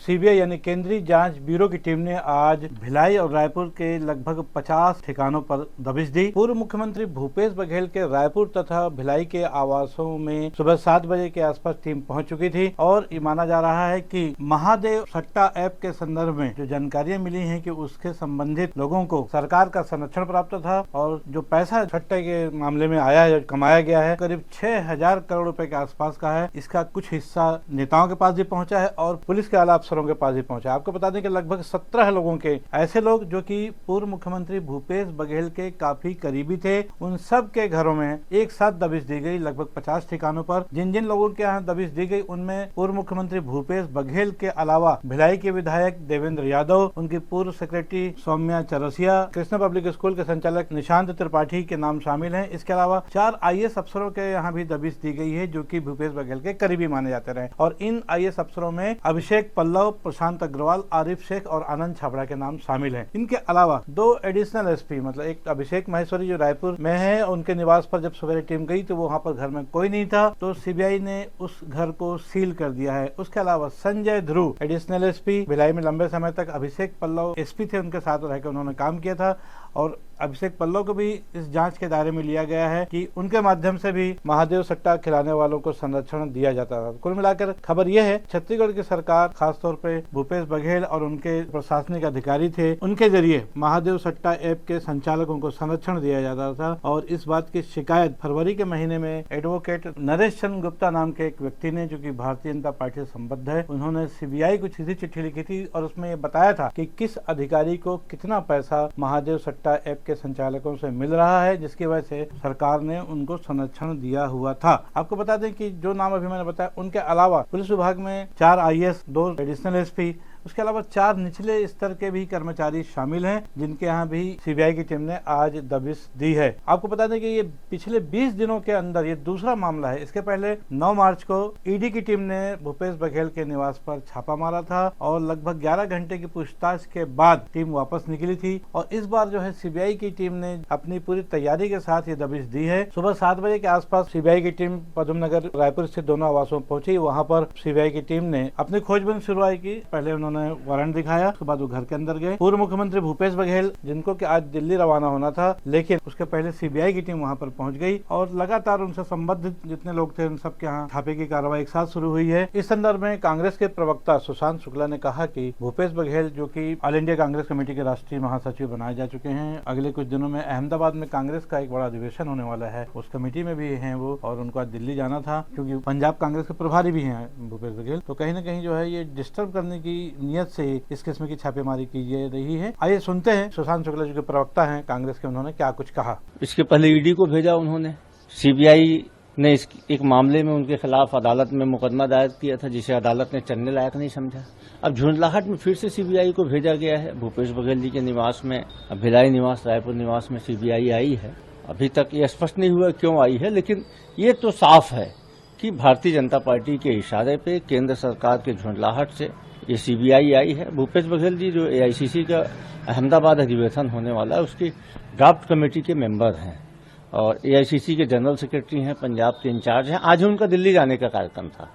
CBI यानी केंद्रीय जांच ब्यूरो की टीम ने आज भिलाई और रायपुर के लगभग 50 ठिकानों पर दबिश दी। पूर्व मुख्यमंत्री भूपेश बघेल के रायपुर तथा भिलाई के आवासों में सुबह 7 बजे के आसपास टीम पहुंच चुकी थी और ये माना जा रहा है कि महादेव सट्टा ऐप के संदर्भ में जो जानकारियां मिली हैं कि उसके संबंधित लोगों को सरकार का संरक्षण प्राप्त था और जो पैसा सट्टे के मामले में आया है, कमाया गया है, करीब 6,000 करोड़ रुपए के आसपास का है। इसका कुछ हिस्सा नेताओं के पास भी पहुंचा है और पुलिस के आला अफसरों के पास भी पहुंचा। आपको बता दें कि लगभग 17 लोगों के ऐसे लोग जो कि पूर्व मुख्यमंत्री भूपेश बघेल के काफी करीबी थे, उन सब के घरों में एक साथ दबिश दी गई। लगभग 50 ठिकानों पर जिन जिन लोगों के यहाँ दबिश दी गई उनमें पूर्व मुख्यमंत्री भूपेश बघेल के अलावा भिलाई के विधायक देवेंद्र यादव, उनकी पूर्व secretary Saumya Charsia, Krishna public school के संचालक निशांत त्रिपाठी के नाम शामिल हैं। इसके अलावा 4 IAS अफसरों के यहाँ भी दबिश दी गई है जो कि भूपेश बघेल के करीबी माने जाते रहे और इन IAS अफसरों में अभिषेक पल्लव, प्रशांत अग्रवाल, आरिफ शेख और आनंद छाबड़ा के नाम शामिल हैं। इनके अलावा 2 एडिशनल SP मतलब एक अभिषेक महेश्वरी जो रायपुर में है, उनके निवास पर जब सवेरे टीम गई तो वहां पर घर में कोई नहीं था तो सीबीआई ने उस घर को सील कर दिया है। उसके अलावा संजय ध्रुव एडिशनल SP भिलाई में लंबे समय तक अभिषेक पल्लव SP थे, उनके साथ रहकर उन्होंने काम किया था और अभिषेक पल्लव को भी इस जांच के दायरे में लिया गया है कि उनके माध्यम से भी महादेव सट्टा खिलाने वालों को संरक्षण दिया जाता था। कुल मिलाकर खबर यह है, छत्तीसगढ़ की सरकार खासतौर पे भूपेश बघेल और उनके प्रशासनिक अधिकारी थे, उनके जरिए महादेव सट्टा ऐप के संचालकों को संरक्षण दिया जाता था और इस बात की शिकायत फरवरी के महीने में एडवोकेट नरेश चंद्र गुप्ता नाम के एक व्यक्ति ने, जो कि भारतीय जनता पार्टी से संबद्ध है, उन्होंने सीबीआई को सीधी चिट्ठी लिखी थी और उसमें ये बताया था कि किस अधिकारी को कितना पैसा महादेव सट्टा ऐप के संचालकों से मिल रहा है, जिसकी वजह से सरकार ने उनको संरक्षण दिया हुआ था। आपको बता दें कि जो नाम अभी मैंने बताया, उनके अलावा पुलिस विभाग में 4 IAS, 2 एडिशनल SP, उसके अलावा 4 निचले स्तर के भी कर्मचारी शामिल हैं जिनके यहाँ भी सीबीआई की टीम ने आज दबिश दी है। आपको बता दें कि ये पिछले 20 दिनों के अंदर ये दूसरा मामला है। इसके पहले 9 मार्च को ED की टीम ने भूपेश बघेल के निवास पर छापा मारा था और लगभग 11 घंटे की पूछताछ के बाद टीम वापस निकली थी और इस बार जो है सीबीआई की टीम ने अपनी पूरी तैयारी के साथ ये दबिश दी है। सुबह 7 बजे के आसपास सीबीआई की टीम पद्मनगर रायपुर स्थित दोनों आवासों पहुंची। वहां पर सीबीआई की टीम ने अपनी खोजबीन शुरुआत की। पहले उन्होंने वारंट दिखाया, उसके बाद वो घर के अंदर गए। पूर्व मुख्यमंत्री भूपेश बघेल, जिनको कि आज दिल्ली रवाना होना था, लेकिन उसके पहले सीबीआई की टीम वहां पर पहुंच गई और लगातार उनसे संबंधित जितने लोग थे उन सब के यहाँ छापे की कार्रवाई एक साथ शुरू हुई है। इस संदर्भ में कांग्रेस के प्रवक्ता सुशांत शुक्ला ने कहा कि भूपेश बघेल, जो कि ऑल इंडिया कांग्रेस कमेटी के राष्ट्रीय महासचिव बनाए जा चुके हैं, अगले कुछ दिनों में अहमदाबाद में कांग्रेस का एक बड़ा अधिवेशन होने वाला है, उस कमेटी में भी हैं वो और उनको आज दिल्ली जाना था क्योंकि पंजाब कांग्रेस के प्रभारी भी हैं भूपेश बघेल। तो कहीं न कहीं जो है ये डिस्टर्ब करने की नियत से इस किस्म की छापेमारी की जा रही है। आइए सुनते हैं सुशांत शुक्ला जो के प्रवक्ता हैं कांग्रेस के, उन्होंने क्या कुछ कहा। इसके पहले ED को भेजा उन्होंने, सीबीआई ने इस एक मामले में उनके खिलाफ अदालत में मुकदमा दायर किया था जिसे अदालत ने चलने लायक नहीं समझा। अब झुंझलाहट में फिर से सीबीआई को भेजा गया है। भूपेश बघेल जी के निवास में, भिलाई निवास, रायपुर निवास में सीबीआई आई है। अभी तक ये स्पष्ट नहीं हुआ क्यों आई है, लेकिन ये तो साफ है कि भारतीय जनता पार्टी के इशारे पे केंद्र सरकार के झुंझलाहट से ये सीबीआई आई है। भूपेश बघेल जी जो AICC का अहमदाबाद अधिवेशन होने वाला है उसकी ड्राफ्ट कमेटी के मेंबर हैं और AICC के जनरल सेक्रेटरी हैं, पंजाब के इंचार्ज हैं। आज उनका दिल्ली जाने का कार्यक्रम था,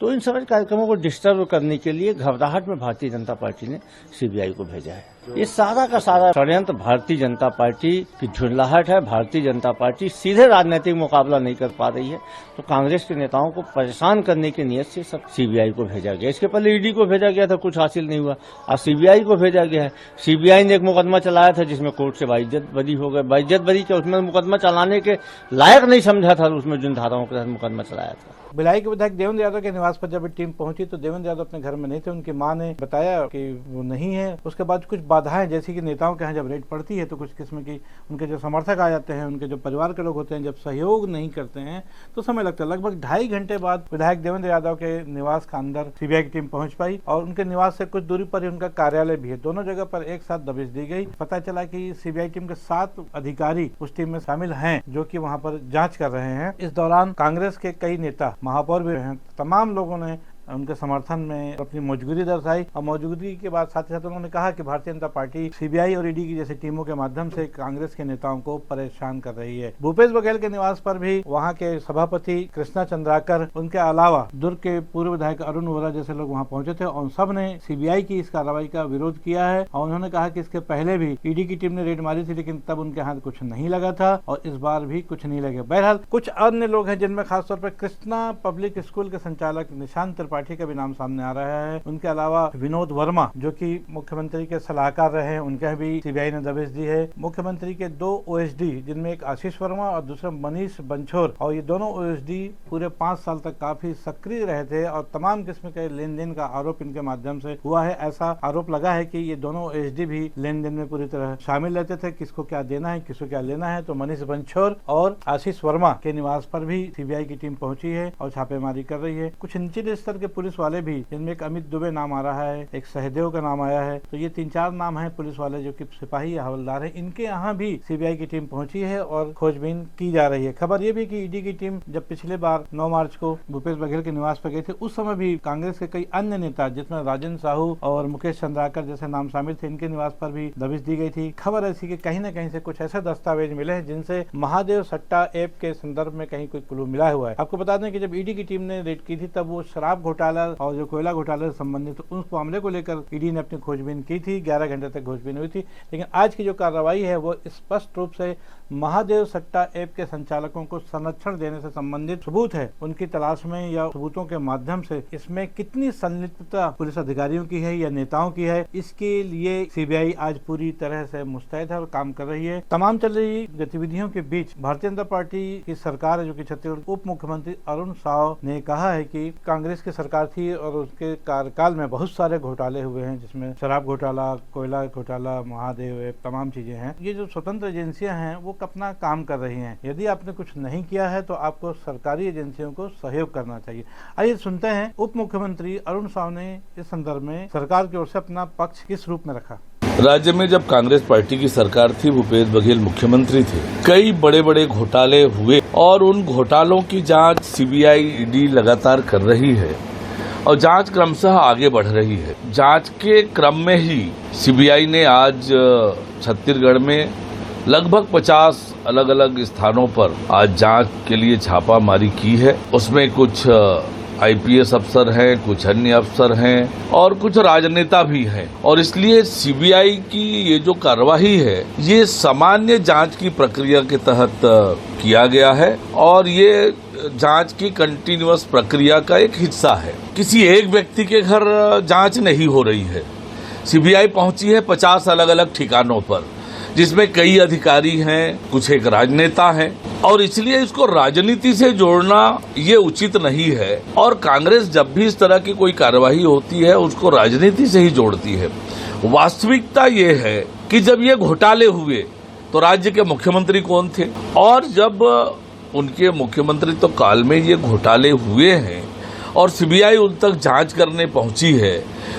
तो इन सभी कार्यक्रमों को डिस्टर्ब करने के लिए घबराहट में भारतीय जनता पार्टी ने सीबीआई को भेजा है। ये सारा का सारा षड्यंत्र भारतीय जनता पार्टी की झुंझलाहट है। भारतीय जनता पार्टी सीधे राजनीतिक मुकाबला नहीं कर पा रही है, तो कांग्रेस के नेताओं को परेशान करने की नियत से सब सीबीआई को भेजा गया। इसके पहले ED को भेजा गया था, कुछ हासिल नहीं हुआ, आज सीबीआई को भेजा गया है। सीबीआई ने एक मुकदमा चलाया था जिसमें कोर्ट से बाइज्जत बरी हो गए। बाइज्जत बरी के उसमें मुकदमा चलाने के लायक नहीं समझा था, उसमें जिन धाराओं के तहत मुकदमा चलाया था। भिलाई के विधायक देवेंद्र यादव के निवास पर जब टीम पहुंची तो देवेंद्र यादव अपने घर में नहीं थे। उनकी मां ने बताया कि वो नहीं है। उसके बाद कुछ बाधाएं, जैसे कि नेताओं के यहाँ जब रेड पड़ती है तो कुछ किस्म की उनके जो समर्थक आ जाते हैं, उनके जो परिवार के लोग होते हैं, जब सहयोग नहीं करते हैं तो समय लगता है। लगभग 2.5 घंटे बाद विधायक देवेंद्र यादव के निवास का अंदर सीबीआई की टीम पहुंच पाई और उनके निवास से कुछ दूरी पर ही उनका कार्यालय भी है। दोनों जगह पर एक साथ दबिश दी गई। पता चला कि सीबीआई टीम के 7 अधिकारी उस टीम में शामिल हैं जो कि वहां पर जांच कर रहे हैं। इस दौरान कांग्रेस के कई नेता, महापौर भी हैं, तमाम लोगों ने उनके समर्थन में अपनी मौजूदगी दर्शाई और मौजूदगी के बाद साथ ही साथ उन्होंने कहा कि भारतीय जनता पार्टी सीबीआई और ईडी की जैसी टीमों के माध्यम से कांग्रेस के नेताओं को परेशान कर रही है। भूपेश बघेल के निवास पर भी वहां के सभापति कृष्णा चंद्राकर, उनके अलावा दुर्ग के पूर्व विधायक अरुण वोरा जैसे लोग वहां पहुंचे थे और सब ने सीबीआई की इस कार्रवाई का विरोध किया है और उन्होंने कहा कि इसके पहले भी ईडी की टीम ने रेड मारी थी, लेकिन तब उनके हाथ कुछ नहीं लगा था और इस बार भी कुछ नहीं लगे। बहरहाल कुछ अन्य लोग हैं जिनमें खासतौर पर कृष्णा पब्लिक स्कूल के संचालक निशांत त्रिपाठी का भी नाम सामने आ रहा है। उनके अलावा विनोद वर्मा जो कि मुख्यमंत्री के सलाहकार रहे हैं, उनका भी सीबीआई ने दबिश दी है। मुख्यमंत्री के 2 ओएसडी जिनमें एक आशीष वर्मा और दूसरा मनीष बंछोर, और ये दोनों ओएसडी पूरे 5 साल तक काफी सक्रिय रहे थे और तमाम किस्म के लेन देन का आरोप इनके माध्यम से हुआ है। ऐसा आरोप लगा है कि ये दोनों ओएसडी भी लेन देन में पूरी तरह शामिल रहते थे, किसको क्या देना है, किसको क्या लेना है। तो मनीष बंछोर और आशीष वर्मा के निवास पर भी सीबीआई की टीम पहुंची है और छापेमारी कर रही है। कुछ निचले स्तर के पुलिस वाले भी, जिनमें एक अमित दुबे नाम आ रहा है, एक सहदेव का नाम आया है, तो ये 3-4 नाम है पुलिस वाले जो कि सिपाही या हवलदार है, इनके यहाँ भी सीबीआई की टीम पहुंची है और खोजबीन की जा रही है। खबर ये भी कि ईडी की टीम जब पिछले बार 9 मार्च को भूपेश बघेल के निवास पर गए थे, उस समय भी कांग्रेस के कई अन्य नेता जिसमें राजन साहू और मुकेश चंद्राकर जैसे नाम शामिल थे, इनके निवास पर भी दबिश दी गई थी। खबर ऐसी कि कहीं न कहीं से कुछ ऐसे दस्तावेज मिले हैं जिनसे महादेव सट्टा ऐप के संदर्भ में कहीं कोई क्लू मिला हुआ है। आपको बता दें कि जब ईडी की टीम ने रेड की थी तब वो शराब घोटाला और जो कोयला घोटाला से संबंधित उस मामले को लेकर ईडी ने अपनी खोजबीन की थी। 11 घंटे तक खोजबीन हुई थी, लेकिन आज की जो कार्रवाई है वो स्पष्ट रूप से महादेव सट्टा ऐप के संचालकों को संरक्षण देने से संबंधित सबूत है, उनकी तलाश में या सबूतों के माध्यम से इसमें कितनी संलिप्तता पुलिस अधिकारियों की है या नेताओं की है, इसके लिए सीबीआई आज पूरी तरह से मुस्तैद है और काम कर रही है। तमाम चल रही गतिविधियों के बीच भारतीय जनता पार्टी की सरकार है जो कि छत्तीसगढ़ उप मुख्यमंत्री अरुण साव ने कहा है कि कांग्रेस की सरकार थी और उसके कार्यकाल में बहुत सारे घोटाले हुए हैं, जिसमें शराब घोटाला, कोयला घोटाला, महादेव ऐप, तमाम चीजें हैं। ये जो स्वतंत्र एजेंसियां हैं वो अपना काम कर रही हैं। यदि आपने कुछ नहीं किया है तो आपको सरकारी एजेंसियों को सहयोग करना चाहिए। आइए सुनते हैं उप मुख्यमंत्री अरुण साव ने इस संदर्भ में सरकार की ओर से अपना पक्ष किस रूप में रखा। राज्य में जब कांग्रेस पार्टी की सरकार थी, भूपेश बघेल मुख्यमंत्री थे, कई बड़े बड़े घोटाले हुए और उन घोटालों की जांच सीबीआई, ईडी लगातार कर रही है और जांच क्रमशः आगे बढ़ रही है। जांच के क्रम में ही सीबीआई ने आज छत्तीसगढ़ में लगभग 50 अलग अलग स्थानों पर आज जांच के लिए छापामारी की है। उसमें कुछ आईपीएस अफसर हैं, कुछ अन्य अफसर हैं और कुछ राजनेता भी हैं और इसलिए सीबीआई की ये जो कार्यवाही है ये सामान्य जांच की प्रक्रिया के तहत किया गया है और ये जांच की कंटिन्यूअस प्रक्रिया का एक हिस्सा है। किसी एक व्यक्ति के घर जांच नहीं हो रही है। सीबीआई पहुंची है 50 अलग अलग ठिकानों पर, जिसमें कई अधिकारी हैं, कुछ एक राजनेता हैं और इसलिए इसको राजनीति से जोड़ना ये उचित नहीं है और कांग्रेस जब भी इस तरह की कोई कार्यवाही होती है उसको राजनीति से ही जोड़ती है। वास्तविकता ये है कि जब ये घोटाले हुए तो राज्य के मुख्यमंत्री कौन थे और जब उनके मुख्यमंत्री तो काल में ये घोटाले हुए हैं और सीबीआई उन तक जांच करने पहुंची है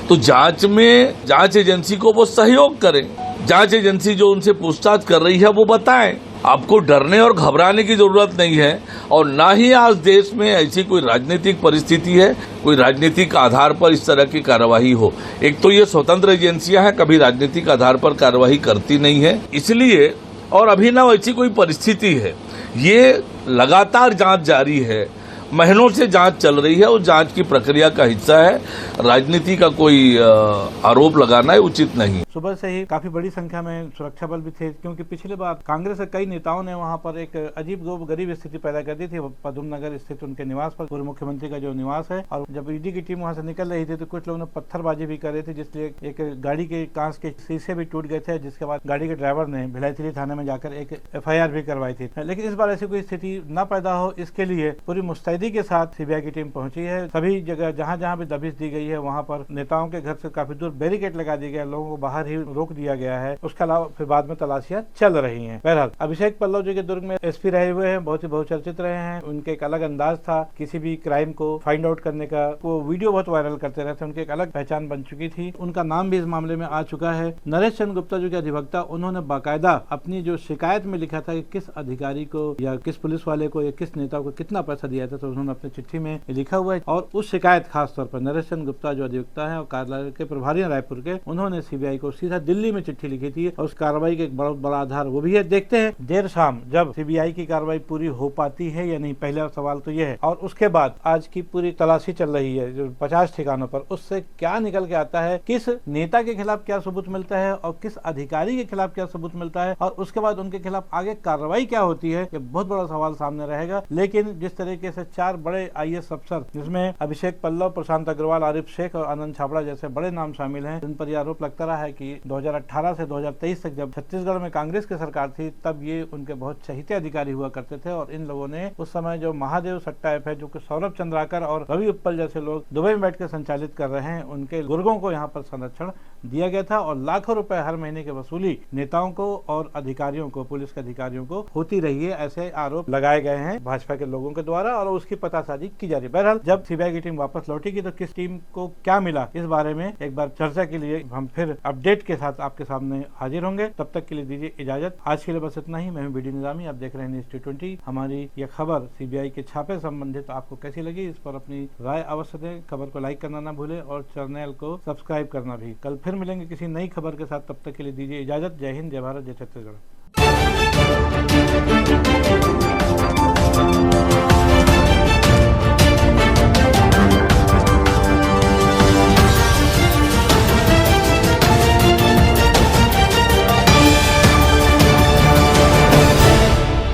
तो जांच एजेंसी को वो सहयोग करें। जांच एजेंसी जो उनसे पूछताछ कर रही है वो बताएं। आपको डरने और घबराने की जरूरत नहीं है और ना ही आज देश में ऐसी कोई राजनीतिक परिस्थिति है, कोई राजनीतिक आधार पर इस तरह की कार्यवाही हो। एक तो ये स्वतंत्र एजेंसियां हैं, कभी राजनीतिक आधार पर कार्यवाही करती नहीं है, इसलिए और अभी ना ऐसी कोई परिस्थिति है। ये लगातार जांच जारी है, महीनों से जांच चल रही है और जांच की प्रक्रिया का हिस्सा है। राजनीति का कोई आरोप लगाना है उचित नहीं। सुबह से ही काफी बड़ी संख्या में सुरक्षा बल भी थे, क्योंकि पिछले बार कांग्रेस के कई नेताओं ने वहां पर एक अजीब गरीब स्थिति पैदा कर दी थी। पदम नगर स्थित उनके निवास पर, पूर्व मुख्यमंत्री का जो निवास है, और जब ईडी की टीम वहां से निकल रही थी तो कुछ लोगों ने पत्थरबाजी भी कर रहे थे, जिसलिए एक गाड़ी के कांच के शीशे भी टूट गए थे, जिसके बाद गाड़ी के ड्राइवर ने भिलाई थाने में जाकर एक FIR भी करवाई थी। लेकिन इस बार ऐसी कोई स्थिति न पैदा हो, इसके लिए पूरी मुस्तैदी के साथ सीबीआई की टीम पहुंची है। सभी जगह जहां जहां भी दबिश दी गई है वहां पर नेताओं के घर से काफी दूर बैरिकेड लगा दिए गए, लोगों को बाहर ही रोक दिया गया है। उसके अलावा फिर बाद में तलाशियां चल रही हैं। बहरहाल अभिषेक पल्लव जो कि दुर्ग में SP रहे हुए हैं, बहुत ही बहुचर्चित रहे हैं। उनके एक अलग अंदाज था किसी भी क्राइम को फाइंड आउट करने का, वो वीडियो बहुत वायरल करते रहते, उनकी एक अलग पहचान बन चुकी थी। उनका नाम भी इस मामले में आ चुका है। नरेश चंद्र गुप्ता जो कि अधिवक्ता, उन्होंने बाकायदा अपनी जो शिकायत में लिखा था कि किस अधिकारी को या किस पुलिस वाले को या किस नेता को कितना पैसा दिया था, तो उन्होंने अपनी चिट्ठी में लिखा हुआ है। और उस शिकायत खास तौर पर नरेश चंद्र गुप्ता जो अधिवक्ता है और कार्यालय के प्रभारी हैं रायपुर के, उन्होंने सीबीआई को सीधा दिल्ली में चिट्ठी लिखी थी और उस कार्रवाई का एक बहुत बड़ा आधार वो भी है। देखते हैं देर शाम जब सीबीआई की कार्रवाई पूरी हो पाती है या नहीं, पहला सवाल तो यह है। और उसके बाद आज की पूरी तलाशी चल रही है जो 50 ठिकानों पर, उससे क्या निकल के आता है, किस नेता के खिलाफ क्या सबूत मिलता है और किस अधिकारी के खिलाफ क्या सबूत मिलता है और उसके बाद उनके खिलाफ आगे कार्रवाई क्या होती है, ये बहुत बड़ा सवाल सामने रहेगा। लेकिन जिस तरीके से 4 बड़े आईएएस अफसर जिसमें अभिषेक पल्लव, प्रशांत अग्रवाल, आरिफ शेख और आनंद छाबड़ा जैसे बड़े नाम शामिल हैं, जिन पर यह आरोप लगता रहा है कि 2018 से 2023 तक जब छत्तीसगढ़ में कांग्रेस की सरकार थी तब ये उनके बहुत चहीते अधिकारी हुआ करते थे। और इन लोगों ने उस समय जो महादेव सट्टा ऐप है, जो कि सौरभ चंद्राकर और रवि उत्पल जैसे लोग दुबई में बैठ के संचालित कर रहे हैं, उनके गुर्गों को यहाँ पर संरक्षण दिया गया था और लाखों रुपए हर महीने की वसूली नेताओं को और अधिकारियों को, पुलिस के अधिकारियों को होती रही है, ऐसे आरोप लगाए गए हैं भाजपा के लोगों के द्वारा और उसकी पतासाजी की जा रही है। बहरहाल जब सीबीआई की टीम वापस लौटेगी तो किस टीम को क्या मिला, इस बारे में एक बार चर्चा के लिए हम फिर अपडेट के साथ आपके सामने हाजिर होंगे। तब तक के लिए दीजिए इजाजत। आज के लिए बस इतना ही। मैं हूं बीडी निजामी, आप देख रहे हैं न्यूज़ T20। हमारी यह खबर सीबीआई के छापे संबंधित आपको कैसी लगी, इस पर अपनी राय अवश्य दें। खबर को लाइक करना ना भूलें और चैनल को सब्सक्राइब करना भी। कल फिर मिलेंगे किसी नई खबर के साथ, तब तक के लिए दीजिए इजाजत। जय हिंद, जय भारत, जय छत्तीसगढ़।